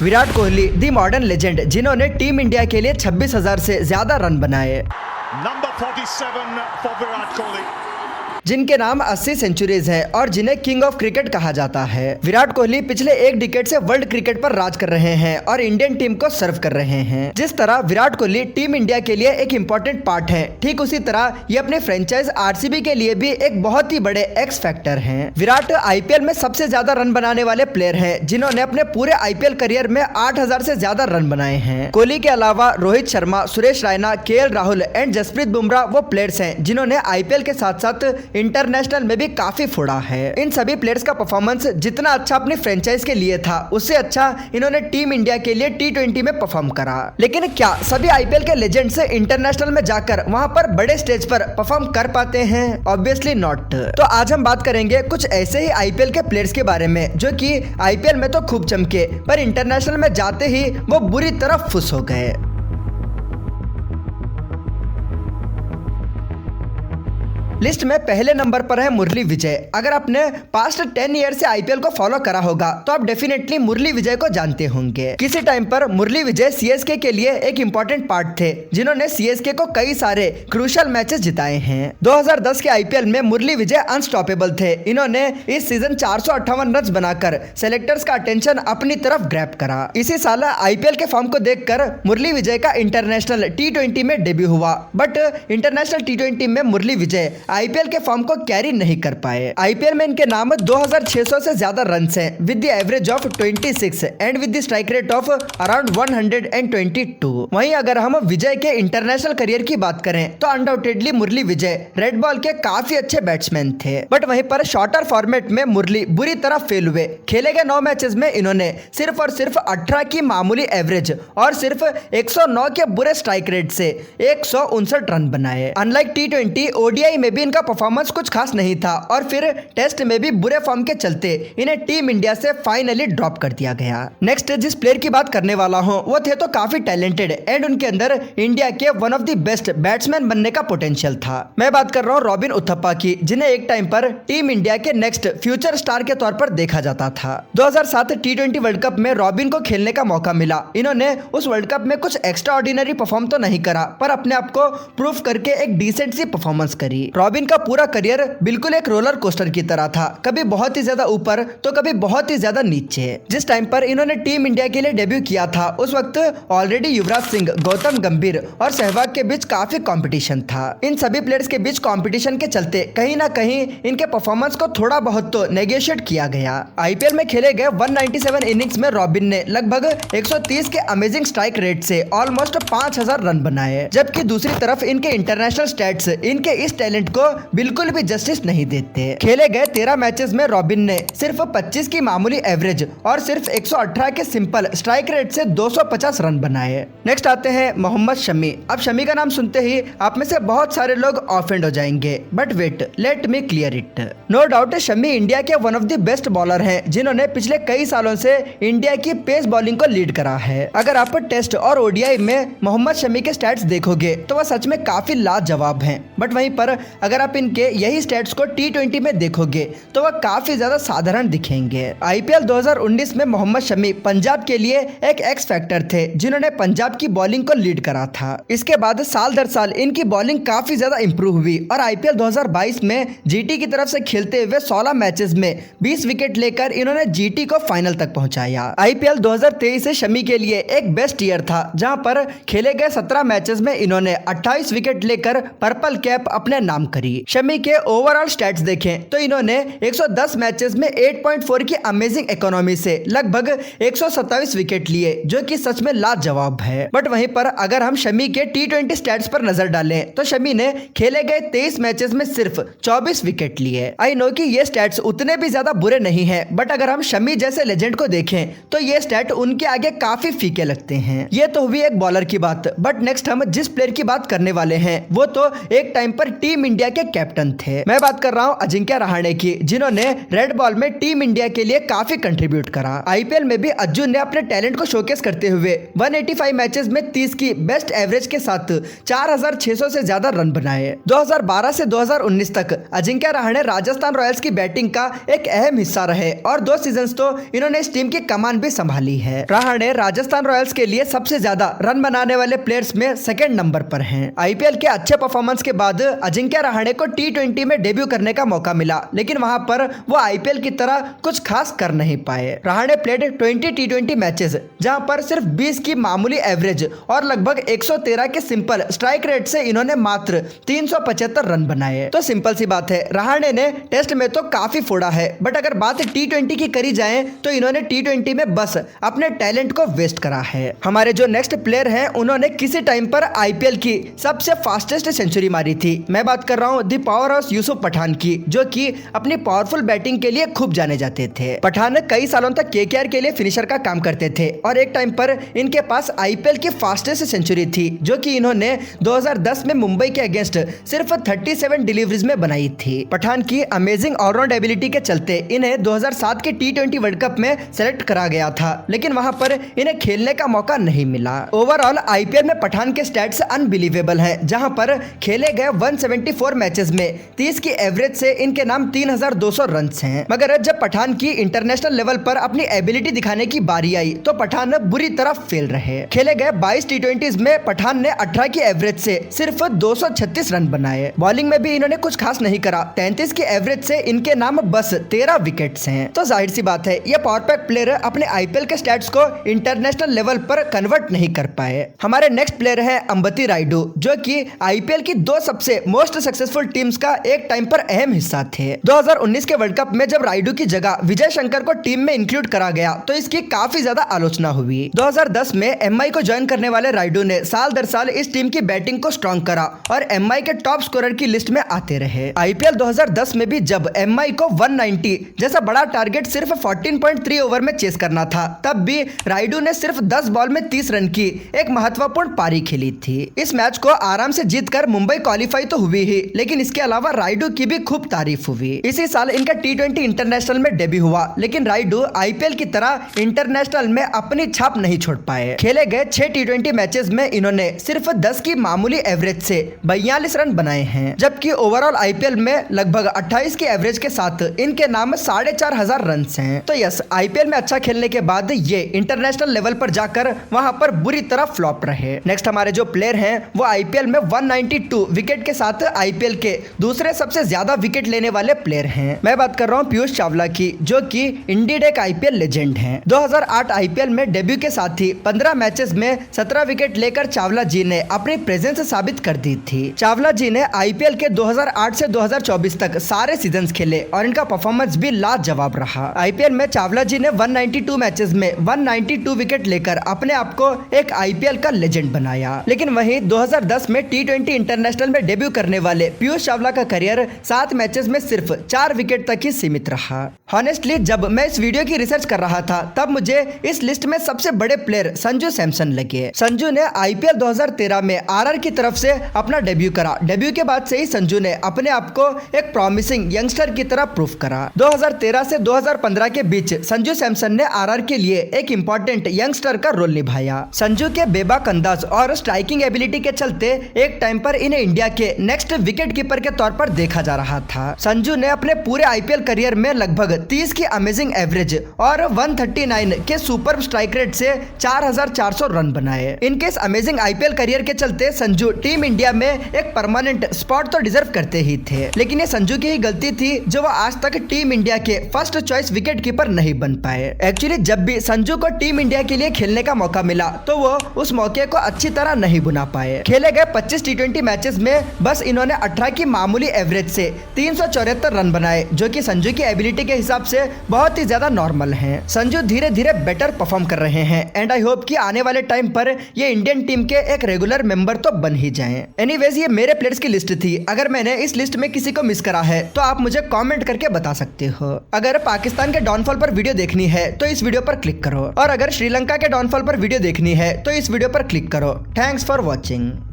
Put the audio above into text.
विराट कोहली दी modern legend, जिन्होंने team India के लिए 26,000 से ज्यादा रन बनाए। Number 47 for Virat Kohli. जिनके नाम 80 सेंचुरीज हैं और जिन्हें किंग ऑफ क्रिकेट कहा जाता है। विराट कोहली पिछले एक डिकेड से वर्ल्ड क्रिकेट पर राज कर रहे हैं और इंडियन टीम को सर्व कर रहे हैं। जिस तरह विराट कोहली टीम इंडिया के लिए एक इम्पोर्टेंट पार्ट है, ठीक उसी तरह ये अपने फ्रेंचाइज आरसीबी के लिए भी एक बहुत ही बड़े एक्स फैक्टर हैं। विराट आईपीएल में सबसे ज्यादा रन बनाने वाले प्लेयर हैं, जिन्होंने अपने पूरे आईपीएल करियर में 8,000 से ज्यादा रन बनाए हैं। कोहली के अलावा रोहित शर्मा, सुरेश रैना, केएल राहुल एंड जसप्रीत बुमराह वो प्लेयर्स हैं जिन्होंने आईपीएल के साथ साथ इंटरनेशनल में भी काफी फोड़ा है। इन सभी प्लेयर्स का परफॉर्मेंस जितना अच्छा अपनी फ्रेंचाइज के लिए था, उससे अच्छा इन्होंने टीम इंडिया के लिए T20 में परफॉर्म करा। लेकिन क्या सभी आईपीएल के लेजेंड्स इंटरनेशनल में जाकर वहां पर बड़े स्टेज पर परफॉर्म कर पाते हैं? Obviously not. तो आज हम बात करेंगे कुछ ऐसे ही आईपीएल के प्लेयर्स के बारे में जो कि आईपीएल में तो खूब चमके, पर इंटरनेशनल में जाते ही वो बुरी तरह फुस हो गए। लिस्ट में पहले नंबर पर है मुरली विजय। अगर आपने पास्ट 10 ईयर से आईपीएल को फॉलो करा होगा तो आप डेफिनेटली मुरली विजय को जानते होंगे। किसी टाइम पर मुरली विजय सीएसके के लिए एक इम्पोर्टेंट पार्ट थे, जिन्होंने सीएसके को कई सारे क्रूशियल मैचेस जिताए हैं। 2010 के आईपीएल में मुरली विजय अनस्टॉपेबल थे। इन्होंने इस सीजन 458 रन बनाकर सेलेक्टर्स का अटेंशन अपनी तरफ ग्रैब करा। इसी साल आईपीएल के फॉर्म को देखकर मुरली विजय का इंटरनेशनल T20 में डेब्यू हुआ, बट इंटरनेशनल T20 में मुरली विजय आईपीएल के फॉर्म को कैरी नहीं कर पाए। आईपीएल में इनके नाम 2600 से ज्यादा रन हैं with the average of 26 and with the strike rate of around 122। वहीं अगर हम विजय के इंटरनेशनल करियर की बात करें तो undoubtedly Murali Vijay red ball के काफी अच्छे बैट्समैन थे, बट वहीं पर शॉर्टर फॉर्मेट में मुरली बुरी तरह फेल हुए। खेले गए 9 मैचेस में इन्होंने सिर्फ और सिर्फ 18 की मामूली एवरेज और सिर्फ 109 के बुरे स्ट्राइक रेट से 159 रन बनाए। अनलाइक T20, ओडीआई में भी इनका परफॉर्मेंस कुछ खास नहीं था और फिर टेस्ट में भी बुरे फॉर्म के चलते इन्हें टीम इंडिया से फाइनली ड्रॉप कर दिया गया। नेक्स्ट जिस प्लेयर की बात करने वाला हूं वो थे तो काफी टैलेंटेड एंड उनके अंदर इंडिया के one of the best batsman बनने का पोटेंशियल था। मैं बात कर रहा हूं रॉबिन उथप्पा की, जिन्हें एक टाइम पर टीम इंडिया के नेक्स्ट फ्यूचर स्टार के तौर पर देखा जाता था। 2007 T20 वर्ल्ड कप में रॉबिन को खेलने का मौका मिला। इन्होंने उस वर्ल्ड कप में कुछ एक्स्ट्रा ऑर्डिनरी परफॉर्म तो नहीं करा, पर अपने आप को प्रूफ करके एक डिसेंट सी परफॉर्मेंस करी। रॉबिन का पूरा करियर बिल्कुल एक रोलर कोस्टर की तरह था, कभी बहुत ही ज्यादा ऊपर तो कभी बहुत ही ज्यादा नीचे। जिस टाइम पर इन्होंने टीम इंडिया के लिए डेब्यू किया था उस वक्त ऑलरेडी युवराज सिंह, गौतम गंभीर और सहवाग के बीच काफी कंपटीशन था। इन सभी प्लेयर्स के बीच कंपटीशन के चलते कहीं ना कहीं इनके परफॉर्मेंस को थोड़ा बहुत तो नेगोशिएट किया गया। आईपीएल में खेले गए 197 इनिंग्स में रॉबिन ने लगभग 130 के अमेजिंग स्ट्राइक रेट से ऑलमोस्ट 5,000 रन बनाए, जबकि दूसरी तरफ इनके इंटरनेशनल स्टैट्स इनके इस टैलेंट को बिल्कुल भी जस्टिस नहीं देते। खेले गए 13 मैचेस में रॉबिन ने सिर्फ 25 की मामूली एवरेज और सिर्फ 118 के सिंपल स्ट्राइक रेट से 250 रन बनाए। नेक्स्ट आते हैं मोहम्मद शमी। अब शमी का नाम सुनते ही आप में से बहुत सारे लोग ऑफेंड हो जाएंगे, but wait, let me clear it. No doubt Shami India के one of the best bowler हैं, जिन्होंने पिछले कई सालों से इंडिया की पेस बॉलिंग को लीड करा है। अगर आप टेस्ट और ओडीआई में मोहम्मद शमी के स्टैट्स देखोगे तो वह सच में काफी लाजवाब हैं, बट वहीं पर अगर आप इनके यही स्टैट्स को T20 में देखोगे तो वह काफी ज्यादा साधारण दिखेंगे। आईपीएल 2019 में मोहम्मद शमी पंजाब के लिए एक एक्स फैक्टर थे, जिन्होंने पंजाब की बॉलिंग को लीड करा था। इसके बाद साल दर साल इनकी बॉलिंग काफी ज्यादा इंप्रूव हुई और आईपीएल 2022 में जीटी की तरफ से खेलते हुए 16 मैचेस में 20 विकेट लेकर इन्होंने जीटी को फाइनल तक पहुंचाया। आईपीएल 2023 से शमी के लिए एक बेस्ट ईयर था, जहां पर खेले गए 17 मैचेस में इन्होंने 28 विकेट लेकर पर्पल कैप अपने नाम करी। शमी के ओवरऑल स्टैट्स देखें तो इन्होंने 110 मैचेस में 8.4 की अमेजिंग इकोनॉमी से लगभग 127 विकेट लिए, जो कि सच में लाजवाब है। बट वहीं पर अगर हम शमी के T20 स्टैट्स पर नजर डालें तो शमी ने खेले गए 23 मैचेस में सिर्फ 24 विकेट लिए। आई नो कि ये स्टैट्स उतने भी ज्यादा बुरे नहीं हैं, बट अगर हम शमी जैसे लेजेंड को देखें तो ये स्टैट उनके आगे काफी फीके लगते हैं। ये तो हुई एक बॉलर की बात, बट नेक्स्ट हम जिस प्लेयर की बात करने वाले हैं वो तो एक टाइम पर टीम इंडिया इंडिया के कैप्टन थे। मैं बात कर रहा हूँ अजिंक्य रहाणे की, जिन्होंने रेड बॉल में टीम इंडिया के लिए काफी कंट्रीब्यूट करा। आईपीएल में भी अर्जुन ने अपने टैलेंट को शोकेस करते हुए 185 मैचेस में 30 की बेस्ट एवरेज के साथ 4600 से ज्यादा रन बनाए। 2012 से 2019 तक अजिंक्य रहाणे राजस्थान रॉयल्स की बैटिंग का एक अहम हिस्सा रहे और 2 सीजन्स तो इन्होंने इस टीम की कमान भी संभाली है। रहाणे राजस्थान रॉयल्स के लिए सबसे ज्यादा रन बनाने वाले प्लेयर्स में सेकंड नंबर पर हैं। आईपीएल के अच्छे परफॉर्मेंस के बाद अजिंक्य रहाणे को T20 में डेब्यू करने का मौका मिला, लेकिन वहां पर वो आईपीएल की तरह कुछ खास कर नहीं पाए। रहाणे प्लेड 20 T20 मैचेस, जहां पर सिर्फ 20 की मामूली एवरेज और लगभग 113 के सिंपल स्ट्राइक रेट से इन्होंने मात्र 375 रन बनाए। तो सिंपल सी बात है, रहाणे ने टेस्ट में तो काफी फोड़ा है, बट अगर बात T20 की करी जाए तो इन्होंने T20 में बस अपने टैलेंट को वेस्ट करा है। हमारे जो नेक्स्ट प्लेयर हैं, उन्होंने किसी टाइम पर आईपीएल की सबसे फास्टेस्ट सेंचुरी मारी थी। मैं बात कर रहा हूँ the power house Yusuf Pathan की, जो कि अपनी पावरफुल बैटिंग के लिए खूब जाने जाते थे। पठान कई सालों तक केकेआर के लिए फिनिशर का काम करते थे और एक टाइम पर इनके पास आईपीएल की फास्टेस्ट सेंचुरी थी, जो कि इन्होंने 2010 में मुंबई के अगेंस्ट सिर्फ 37 डिलीवरीज में बनाई थी। पठान की अमेजिंग ऑलराउंड एबिलिटी के चलते इन्हें 2007 के T20 वर्ल्ड कप में सेलेक्ट करा गया था, लेकिन वहां पर इन्हें खेलने का मौका नहीं मिला। ओवरऑल आईपीएल में पठान के स्टैट्स अनबिलीवेबल हैं, जहां पर खेले गए 174 मैचेस में 30 की एवरेज से इनके नाम 3200 रन हैं। मगर जब पठान की इंटरनेशनल लेवल पर अपनी एबिलिटी दिखाने की बारी आई तो पठान बुरी तरह फेल रहे। खेले गए 22 T20s में पठान ने 18 की एवरेज से सिर्फ 236 रन बनाए। बॉलिंग में भी इन्होंने कुछ खास नहीं करा। 33 की एवरेज से इनके नाम बस 13 विकेट्स हैं। तो जाहिर सी बात है, ये पावर पैक प्लेयर अपने आईपीएल के स्टैट्स को इंटरनेशनल लेवल पर कन्वर्ट नहीं कर पाए। हमारे नेक्स्ट प्लेयर है अंबती रायडू, जो कि आईपीएल की 2 सबसे मोस्ट सक्सेसफुल टीम्स का एक टाइम पर अहम हिस्सा थे। 2019 के वर्ल्ड कप में जब रायडू की जगह विजय शंकर को टीम में इंक्लूड करा गया तो इसकी काफी ज्यादा आलोचना हुई। 2010 में एमआई को ज्वाइन करने वाले रायडू ने साल दर साल इस टीम की बैटिंग को स्ट्रॉन्ग करा और एमआई के टॉप स्कोरर की लिस्ट में आते रहे। आईपीएल 2010 में भी जब एमआई को 190 जैसा बड़ा टारगेट सिर्फ 14.3 ओवर में चेस करना था, तब भी रायडू ने सिर्फ 10 बॉल में 30 रन की एक महत्वपूर्ण पारी खेली थी। इस मैच को आराम से जीतकर मुंबई क्वालिफाई तो हुई ही, लेकिन इसके अलावा रायडू की भी खूब तारीफ हुई। इसी साल इनका T20 इंटरनेशनल में डेब्यू हुआ, लेकिन रायडू आईपीएल की तरह इंटरनेशनल में अपनी छाप नहीं छोड़ पाए। खेले गए 6 T20 मैचेस में इन्होंने सिर्फ 10 की मामूली एवरेज से 42 रन बनाए हैं, जबकि ओवरऑल आईपीएल में लगभग 28 की एवरेज के साथ इनके नाम 4500 रन हैं। तो यस, आईपीएल में अच्छा खेलने के बाद ये इंटरनेशनल लेवल पर जाकर वहां पर बुरी तरह फ्लॉप रहे। नेक्स्ट हमारे जो प्लेयर हैं वो आईपीएल में 192 विकेट के साथ आईपीएल के दूसरे सबसे ज्यादा विकेट लेने वाले प्लेयर हैं। मैं बात कर रहा हूँ पीयूष चावला की, जो कि इंडीड एक आईपीएल लेजेंड हैं। 2008 आईपीएल में डेब्यू के साथ ही 15 मैचेस में 17 विकेट लेकर चावला जी ने अपनी प्रेजेंस साबित कर दी थी। चावला जी ने आईपीएल के 2008 से 2024 तक सारे सीजन्स खेले और इनका परफॉर्मेंस भी लाजवाब रहा। आईपीएल में चावला जी ने 192 मैचेस में 192 विकेट लेकर अपने आप को एक आईपीएल का लेजेंड बनाया। लेकिन वहीं 2010 में T20 इंटरनेशनल में डेब्यू करने वाले पीयूष चावला का करियर 7 मैचेस में सिर्फ 4 विकेट तक ही सीमित रहा। हॉनेस्टली जब मैं इस वीडियो की रिसर्च कर रहा था तब मुझे इस लिस्ट में सबसे बड़े प्लेयर संजू सैमसन लगे। संजू ने आईपीएल 2013 में आरआर की तरफ से अपना डेब्यू करा। डेब्यू के बाद से ही संजू ने अपने आप को एक प्रॉमिसिंग यंगस्टर की तरह प्रूफ करा। 2013 से 2015 के बीच संजू सैमसन ने आरआर के लिए एक इम्पोर्टेंट यंगस्टर का रोल निभाया। संजू के बेबाक अंदाज और स्ट्राइकिंग एबिलिटी के चलते एक टाइम पर इन्हें इंडिया के नेक्स्ट विकेट कीपर के तौर पर देखा जा रहा था। संजू ने अपने पूरे आईपीएल करियर में लगभग 30 की अमेजिंग एवरेज और 139 के सुपर स्ट्राइक रेट से 4400 रन बनाए। इनके इस अमेजिंग आईपीएल करियर के चलते संजू टीम इंडिया में एक परमानेंट स्पॉट तो डिजर्व करते ही थे, लेकिन ये संजू की ही गलती थी जो वो आज तक टीम इंडिया के फर्स्ट चॉइस विकेट कीपर नहीं बन पाए। एक्चुअली जब भी संजू को टीम इंडिया के लिए खेलने का मौका मिला तो वो उस मौके को अच्छी तरह नहीं बुना पाए। खेले गए 25 T20 मैचेस में बस इन्होंने 18 की मामूली एवरेज से 374 रन बनाए, जो कि संजू की एबिलिटी के हिसाब से बहुत ही ज्यादा नॉर्मल हैं। संजू धीरे धीरे बेटर परफॉर्म कर रहे हैं एंड आई होप कि आने वाले टाइम पर ये इंडियन टीम के एक रेगुलर मेंबर तो बन ही जाएं। एनीवेज ये मेरे प्लेयर्स की लिस्ट थी। अगर मैंने इस लिस्ट में किसी को मिस करा है तो आप मुझे कमेंट करके बता सकते हो। अगर पाकिस्तान के डाउनफॉल पर वीडियो देखनी है तो इस वीडियो पर क्लिक करो और अगर श्रीलंका के डाउनफॉल पर वीडियो देखनी है तो इस वीडियो पर क्लिक करो। Thanks for watching.